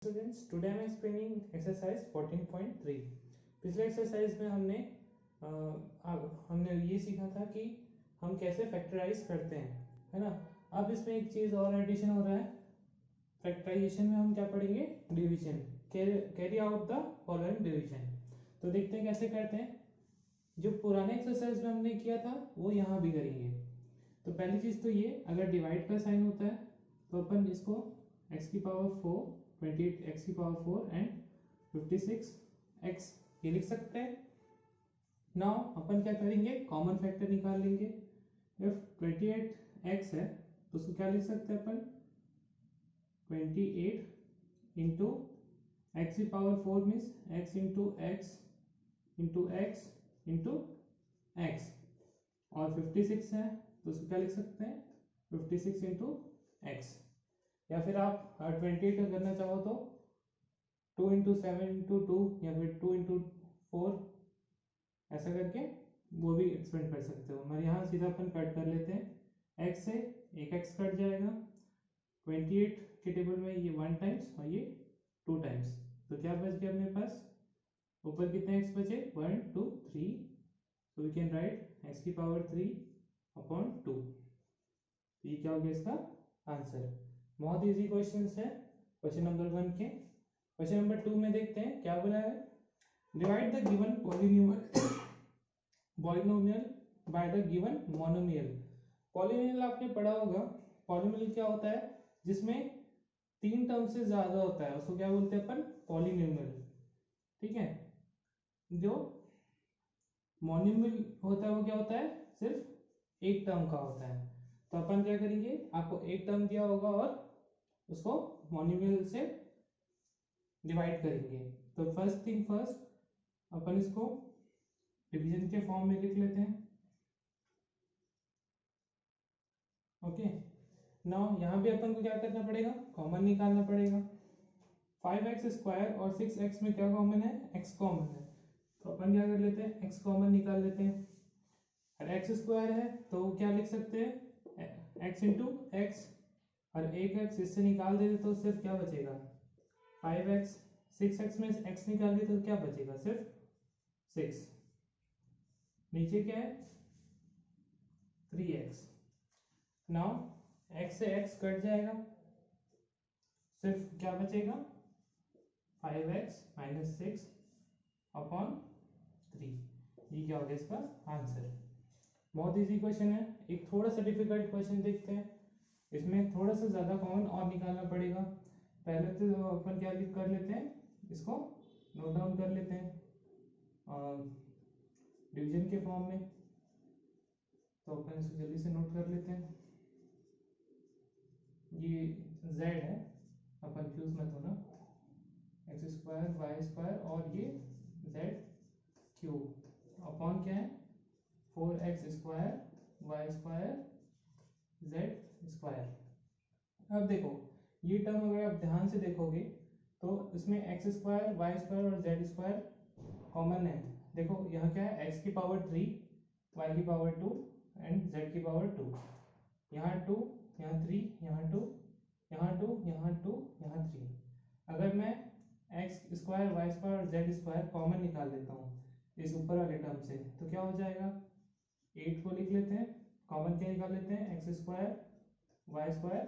Students, today I am explaining exercise 14.3। पिछले exercise में हमने ये सीखा था कि हम कैसे फैक्टराइज करते हैं, है ना। अब इसमें एक चीज़ और एडिशन हो रहा है। फैक्टराइजेशन में हम क्या पढ़ेंगे? Division. Carry out the following division. तो देखते हैं कैसे करते हैं। जो पुराने एक्सरसाइज में हमने किया था वो यहाँ भी करेंगे। तो पहली चीज़ तो ये, अगर डिवाइड का साइन होता है तो अपन इसको x की पावर 4, 28 x की पावर 4 एंड 56 x ये लिख सकते हैं। नाउ अपन क्या करेंगे? कॉमन फैक्टर निकाल लेंगे। इफ 28 x है तो उसको क्या लिख सकते हैं अपन? 28 इंटू एक्स की power 4 means x into x into x into x, और 56 है तो उसको क्या लिख सकते हैं? 56 इंटू एक्स। या फिर आप 28 करना चाहो तो 2 इंटू 7 इंटू 2 या फिर 2 इंटू 4 ऐसा करके वो भी एक्सपेंड कर सकते हो। मैं यहाँ सीधा अपन कट कर लेते हैं। x से एक x कट जाएगा। 28 के टेबल में ये 1 टाइम्स और ये 2 टाइम्स, तो क्या बच गया अपने पास? ऊपर कितने x बचे? 1 2 3। तो वी कैन राइट x की पावर 3 अपॉन 2। तो ये क्या हो गया इसका आंसर। बहुत इजी क्वेश्चंस है क्वेश्चन नंबर 1 के। क्वेश्चन नंबर 2 में देखते हैं क्या बोला है। Divide the given polynomial by the given monomial. Polynomial आपने पढ़ा होगा। पॉलिनोमियल क्या होता है? जिसमें 3 टर्म से ज्यादा होता है उसको क्या बोलते हैं अपन? पॉलिनोमियल। ठीक है। जो मोनोमियल होता है वो क्या होता है? सिर्फ एक टर्म का होता है। तो अपन क्या करेंगे? आपको एक टर्म दिया होगा और उसको मोनोमियल से डिवाइड करेंगे। तो फर्स्ट थिंग फर्स्ट, अपन इसको डिवीजन के फॉर्म में लिख लेते हैं। ओके। नाउ यहाँ पे अपन को क्या करना पड़ेगा? कॉमन निकालना पड़ेगा। 5x स्क्वायर और 6x में क्या कॉमन है? x कॉमन है। तो अपन क्या कर लेते हैं? x कॉमन निकाल लेते हैं। और x स्क्वायर है तो क्या लिख सकते हैं? x इंटू एक्स, और एक x इससे निकाल देते तो सिर्फ क्या बचेगा? 5x। 6x में x निकाल दे तो क्या बचेगा? सिर्फ 6। नीचे क्या है? 3x। नाउ x से x कट जाएगा, सिर्फ क्या बचेगा? 5x minus 6 upon 3। ये क्या हो गया इसका आंसर। बहुत इजी क्वेश्चन है। एक थोड़ा सा डिफिकल्ट क्वेश्चन देखते हैं। इसमें थोड़ा सा ज्यादा कॉमन और निकालना पड़ेगा। पहले तो अपन क्या कर लेते हैं, इसको नोट डाउन कर लेते हैं डिवीजन के फॉर्म में। तो अपन इसको जल्दी से नोट कर लेते हैं। ये z है, अब कंफ्यूज मत होना। एक्स स्क्वायर वाई स्क्वायर और ये z क्यूब अपॉन क्या है? 4x square y square z square. अब देखो ये टर्म अगर आप ध्यान से देखोगे तो इसमें एक्स स्क्वायर वाई स्क्वायर और जेड स्क्वायर कॉमन है। देखो यहाँ क्या है? एक्स की पावर 3, वाई की पावर 2 एंड जेड की पावर 2। यहाँ 2, यहाँ 3, यहाँ 2, यहाँ 2, यहाँ 2, यहाँ 3। अगर मैं एक्स स्क्वायर वाई स्क्वायर और जेड स्क्वायर कॉमन निकाल लेता हूँ इस ऊपर वाले टर्म से तो क्या हो जाएगा? 8 को लिख लेते हैं। कॉमन क्या निकाल लेते हैं? X square y square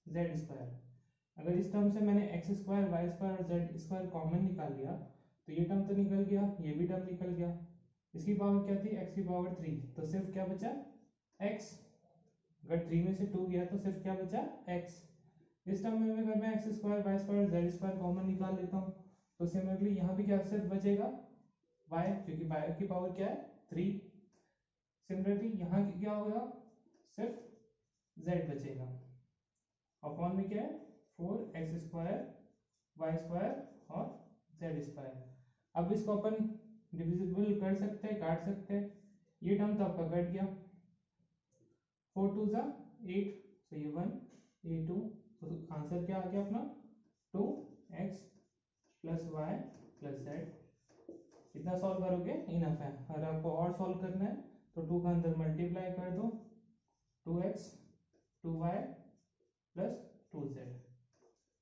z square. अगर इस टर्म से मैंने एक्स स्क्वायर वाई स्क्वायर और जेड स्क्वायर कॉमन निकाल लिया तो ये टर्म तो निकल गया, ये भी टर्म निकल गया। इसकी पावर क्या थी? एक्स की पावर 3। तो सिर्फ क्या बचा? एक्स। अगर 3 में से 2 गया तो सिर्फ क्या बचा? एक्स। इस टर्म में अगर मैं x square y square z square common निकाल लेता हूँ तो सिमिलरली यहाँ भी क्या सिर्फ बचेगा? वाई, क्योंकि वाई की पावर क्या है? 3। सिमिलरली यहाँ क्या होगा? सिर्फ z बचेगा। अपॉन में क्या है? 4x स्क्वायर वाई स्क्वायर और z स्क्वायर। अब इसको अपन डिविजिबल कर सकते हैं, काट सकते हैं। ये टर्म तो आपका कट गया। 4 2 जा 8, तो ये 1, ये 2। तो आंसर क्या आ गया अपना? 2x प्लस वाई प्लस जेड। इतना सॉल्व करोगे इनफ है। अगर आपको और सॉल्व करना है तो 2 का अंदर मल्टीप्लाई कर दो, 2x 2y प्लस 2z।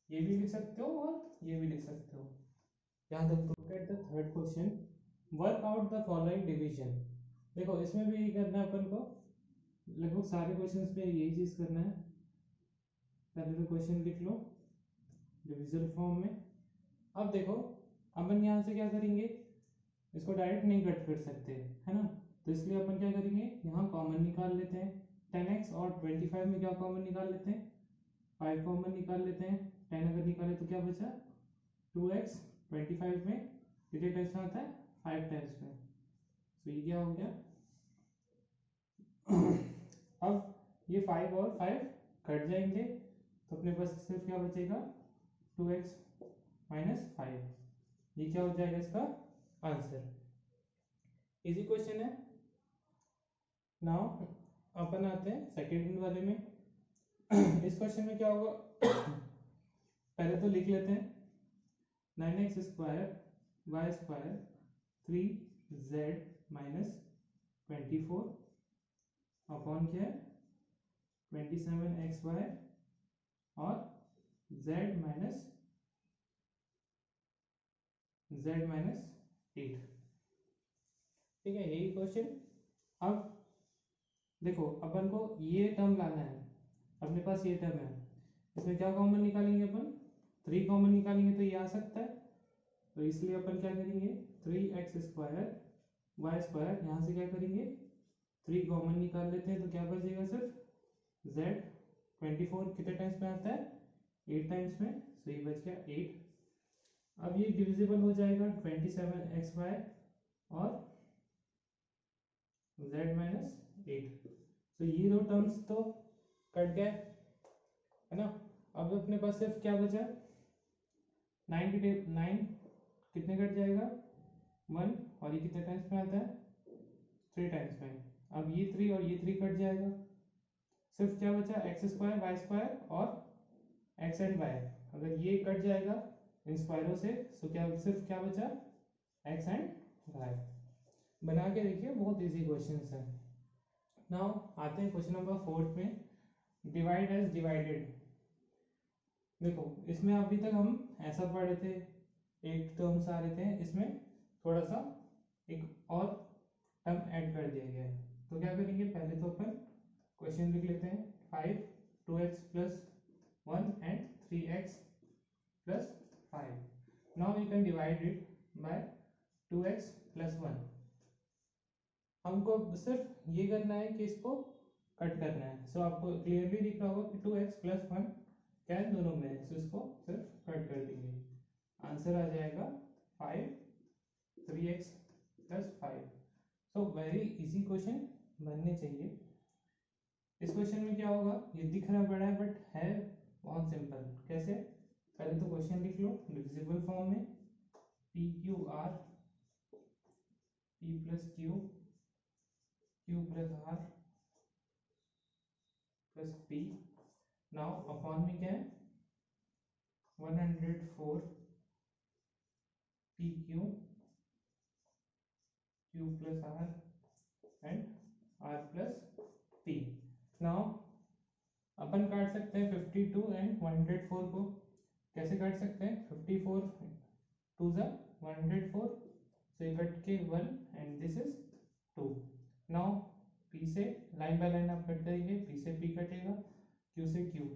ये भी लिख सकते हो और ये भी लिख सकते हो। यहाँ तक तो get the third question, work out the following division. देखो इसमें भी करना है अपन को, लगभग सारे क्वेश्चंस पे यही चीज करना है। पहले तो क्वेश्चन लिख लो डिविजन फॉर्म में। अब देखो अपन यहाँ से क्या करेंगे, इसको डायरेक्ट नहीं कट कर सकते है ना, तो इसलिए अपन क्या करेंगे, यहाँ कॉमन निकाल लेते हैं। 10x और 25 में क्या कॉमन निकाल लेते हैं, 5 कॉमन निकाल लेते हैं। 10 अगर निकाले तो क्या बचा 2x, 25 में कितने टाइम्स में आता है 5 टाइम्स में, तो ये क्या हो गया अब ये 5 और 5 कट जाएंगे तो अपने पास सिर्फ क्या बचेगा 2x माइनस 5, ये क्या हो जाएगा इसका आंसर। इजी क्वेश्चन है। नाउ अपन आते हैं सेकेंड वाले में। इस क्वेश्चन में क्या होगा पहले तो लिख लेते हैं 9x square y square 3z minus 24 upon क्या है 27xy और z माइनस 8। ठीक है, यही क्वेश्चन। अब देखो अपन को ये टर्म लाना है, अपने पास ये टर्म है, इसमें क्या कॉमन निकालेंगे अपन 3 कॉमन निकालेंगे तो ये आ सकता है, तो इसलिए अपन क्या करेंगे 3x स्क्वायर वाई स्क्वायर, यहाँ से क्या करेंगे 3 कॉमन निकाल लेते हैं तो क्या बचेगा सिर्फ z। 24 कितने टाइम्स में आता है 8 टाइम्स में, तो ये बच गया 8। अब ये डिविजिबल हो जाएगा 27xy और z माइनस 8, तो ये दो टर्म्स तो कट गए है ना। अब अपने पास सिर्फ क्या बचा 9 कितने कट जाएगा 1, और ये कितने टाइम्स में आता है 3 टाइम्स में। अब ये 3 और ये 3 कट जाएगा, सिर्फ क्या बचा एक्स स्क्वायर वाई स्क्वायर और एक्स एंड वाई, अगर ये कट जाएगा इन स्क्वायरों से तो क्या सिर्फ क्या बचा एक्स एंड वाई। बना के देखिए, बहुत इजी क्वेश्चन है। नाउ आते हैं क्वेश्चन नंबर 4 में, डिवाइड एज डिवाइडेड। देखो इसमें अभी तक हम ऐसा पढ़े थे, एक टर्म्स आ रहे थे, इसमें थोड़ा सा एक और टर्म ऐड कर दिया गया है, तो क्या करेंगे पहले तो अपन क्वेश्चन लिख लेते हैं 5 2x plus 1 and 3x plus 5। Now we can divide it by 2x plus 1। हमको सिर्फ ये करना है कि इसको कट करना है, सो आपको क्लियरली दिख रहा होगा कि 2x प्लस 1 क्या है दोनों में, सो इसको सिर्फ कट कर देंगे, आंसर आ जाएगा 5 3x plus 5। So very easy question बनने चाहिए। इस क्वेश्चन में क्या होगा, ये दिख रहा बड़ा है बट है बहुत सिंपल। कैसे, पहले तो क्वेश्चन लिख लो डिविजिबल फॉर्म में, P Q R P plus Q Q plus R plus P. Now upon में क्या है 104 P Q Q plus R and R plus P. Now upon काट सकते हैं 52 एंड 104 को, कैसे काट सकते हैं 54 टू ज़ा 104, so you cut के 1 and this is 2। now p से लाइन बाय लाइन आप कट करेंगे, p से p कटेगा, q से q,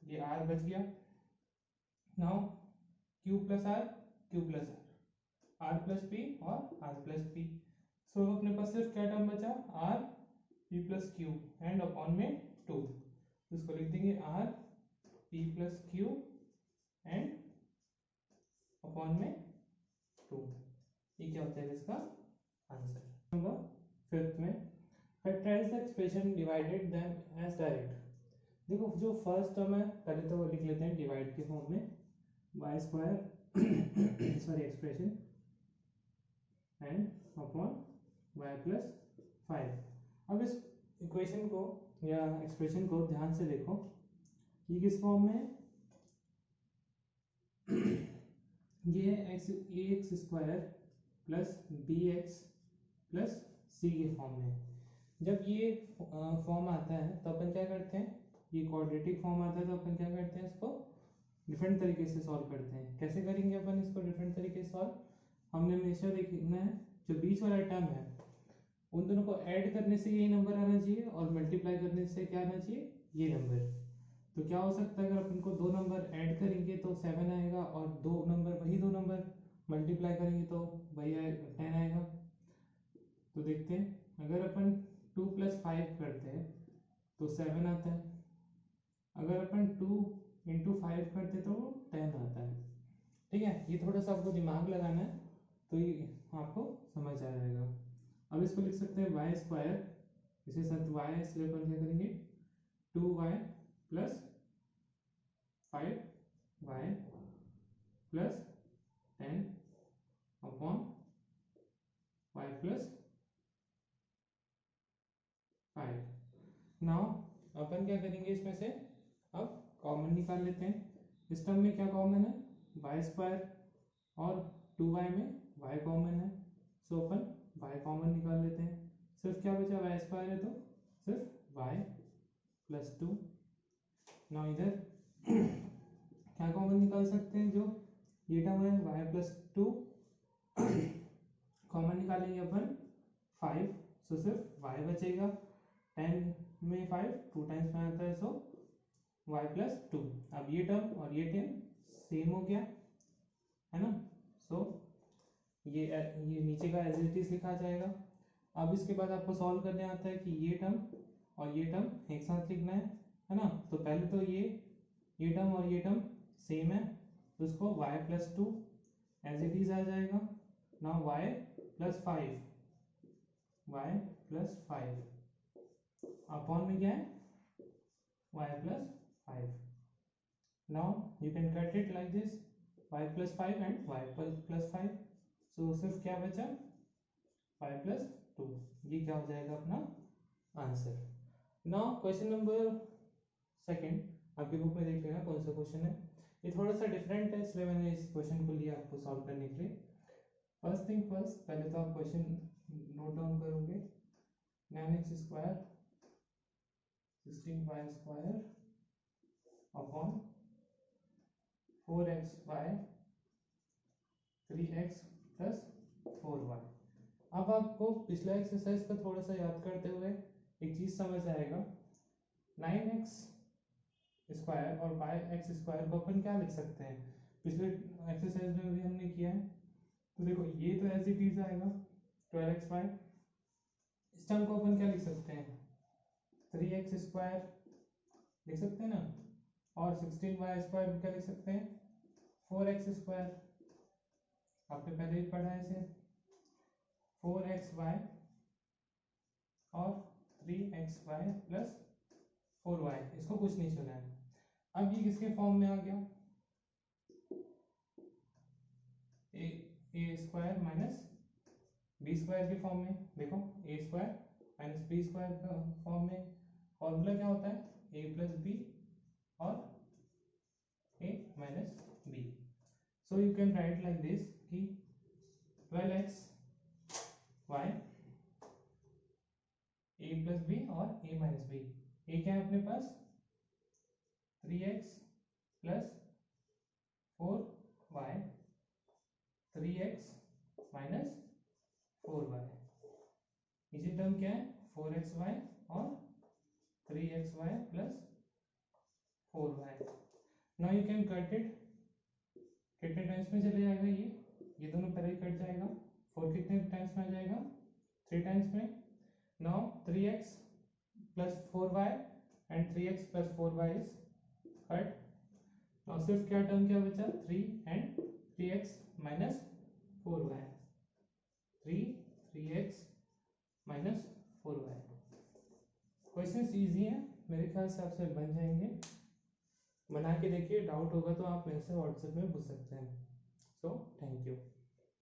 ये r बच गया। now q plus r q plus r plus p और r प्लस p, so अपने पास सिर्फ क्या टर्म बचा r p plus q and upon में 2, तो इसको लिख देंगे r p plus q and upon में 2। ये क्या होता है इसका आंसर। नंबर 5 में factorise the expression divided them as direct. देखो जो फर्स्ट टर्म है पहले तो वो लिख लेते हैं डिवाइड के फॉर्म में, y square sorry expression and upon y plus 5। अब इस इक्वेशन को या एक्सप्रेशन को ध्यान से देखो, ये किस फॉर्म में है ये x square plus B x plus C के फॉर्म में। जब ये फॉर्म आता है तो अपन क्या करते हैं, ये क्वाड्रेटिक फॉर्म आता है तो अपन क्या करते हैं इसको डिफरेंट तरीके से सॉल्व करते हैं। कैसे करेंगे अपन इसको डिफरेंट तरीके से सॉल्व? हमने हमेशा देखना है जो बीच वाला टर्म है उन दोनों को ऐड करने से यही नंबर आना चाहिए और मल्टीप्लाई करने से क्या आना चाहिए, ये नंबर। तो क्या हो सकता है अगर अपन को दो नंबर ऐड करेंगे तो 7 आएगा और दो नंबर मल्टीप्लाई करेंगे तो वही 10 आएगा। तो देखते हैं अगर अपन 2 + 5 करते हैं तो 7 आता है, अगर अपन 2 × 5 करते तो 10 आता है। ठीक है, ये थोड़ा सा आपको दिमाग लगाना है तो ये आपको समझ आ जाएगा। अब इसको लिख सकते हैं y², इसे साथ y इसलिए अपन क्या करेंगे 2y + 5y + 10 upon y + 5। Now अपन क्या करेंगे इसमें से अब कॉमन निकाल लेते हैं। इस टर्म में क्या कॉमन है, y² और 2y में y कॉमन है, सो अपन y कॉमन निकाल लेते हैं। सिर्फ क्या बचा, y² है तो सिर्फ y + 2। नाउ इधर क्या कॉमन निकाल सकते हैं, जो ये टर्म है y + 2 कॉमन निकालेंगे अपन 5, सो सिर्फ y बचेगा। 10 में 5 2 टाइम्स में आता है, सो y + 2। अब ये टर्म और ये टर्म सेम हो गया है ना, सो ये नीचे का एज इट इज लिखा जाएगा। अब इसके बाद आपको सॉल्व करने आता है कि ये टर्म और ये टर्म एक साथ लिखना है ना। तो पहले तो ये टर्म और ये टर्म सेम है तो उसको y + 2 एज इट इज आ जाएगा। नाउ y + 5 अपॉन में क्या है y + 5। Now you can cut it like this, y + 5 and y + 5। सो सिर्फ क्या बचा y + 2, ये क्या हो जाएगा अपना answer. Now question number second आपकी बुक में देख लेना कौन सा क्वेश्चन है। ये थोड़ा सा डिफरेंट है इसलिए मैंने इस क्वेश्चन को लिया आपको सॉल्व करने के लिए। फर्स्ट थिंग फर्स्ट, पहले तो आप क्वेश्चन नोट डाउन करोगे। 9x² 16y² upon 4xy 3x + 4y। अब आपको पिछला एक्सरसाइज का थोड़ा सा याद करते हुए एक चीज समझ आएगा। 9x² और 5x² को अपन क्या लिख सकते हैं, पिछले एक्सरसाइज में भी हमने किया है। तो देखो ये तो एज इट इज आएगा 12xy। इस टर्म को अपन क्या लिख सकते हैं 3x² लिख सकते हैं ना, और 16y² को क्या लिख सकते हैं 4x²। आपने पहले ही पढ़ा है इसे, 4xy और 3xy + 4y, इसको कुछ नहीं सुना है। अब ये किसके फॉर्म में आ गया, a² - b² के फॉर्म में। देखो a² - b² फॉर्म में फॉर्मूला क्या होता है a + b और a - b। So you can write like this कि 12xy a + b और a - b। a क्या है अपने पास 3x + 4y 3x - 4y। इसी टर्म क्या है 4xy और 3xy + 4y। Now you can cut it, कितने टाइम्स में चले जाएगा ये दोनों पहले ही कट जाएगा। 4 कितने टाइम्स में आ जाएगा 3 टाइम्स में। Now 3x + 4y and 3x + 4y is cut. Now सिर्फ क्या टर्म क्या बचा 3 and 3x - 4y, 3x - 4y। Questions easy हैं मेरे ख्याल से, आपसे बन जाएंगे। बना के देखिए, डाउट होगा तो आप मेरे से व्हाट्सएप में पूछ सकते हैं। So thank you.